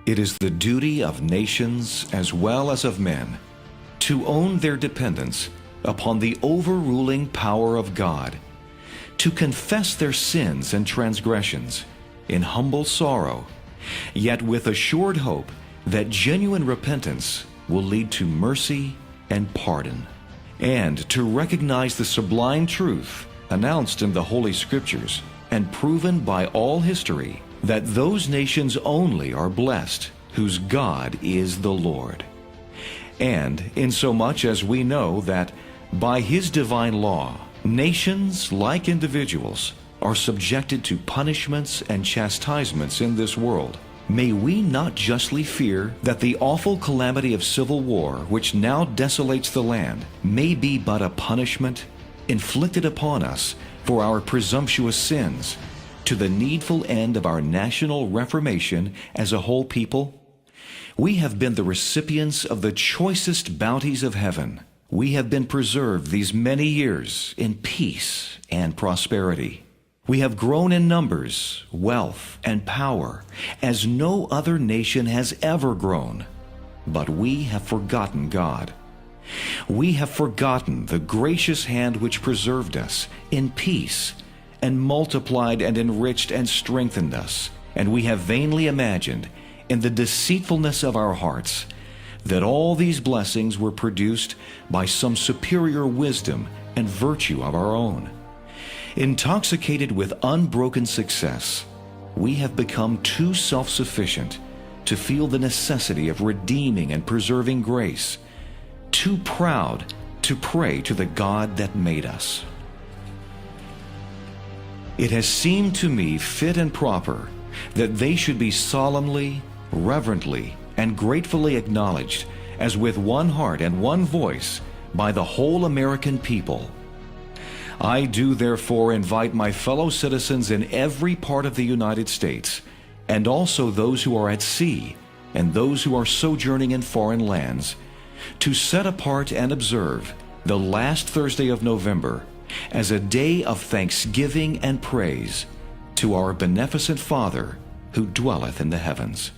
It is the duty of nations as well as of men to own their dependence upon the overruling power of God, to confess their sins and transgressions in humble sorrow, yet with assured hope that genuine repentance will lead to mercy and pardon, and to recognize the sublime truth announced in the Holy Scriptures and proven by all history, that those nations only are blessed whose God is the Lord. And insomuch as we know that by His divine law, nations, like individuals, are subjected to punishments and chastisements in this world, may we not justly fear that the awful calamity of civil war which now desolates the land may be but a punishment inflicted upon us for our presumptuous sins, to the needful end of our national reformation as a whole people? We have been the recipients of the choicest bounties of heaven. We have been preserved these many years in peace and prosperity. We have grown in numbers, wealth, and power as no other nation has ever grown. But we have forgotten God. We have forgotten the gracious hand which preserved us in peace and multiplied and enriched and strengthened us. And we have vainly imagined in the deceitfulness of our hearts that all these blessings were produced by some superior wisdom and virtue of our own. Intoxicated with unbroken success, we have become too self-sufficient to feel the necessity of redeeming and preserving grace, too proud to pray to the God that made us. It has seemed to me fit and proper that they should be solemnly, reverently, and gratefully acknowledged as with one heart and one voice by the whole American people. I do therefore invite my fellow citizens in every part of the United States, and also those who are at sea and those who are sojourning in foreign lands, to set apart and observe the last Thursday of November as a day of thanksgiving and praise to our beneficent Father who dwelleth in the heavens.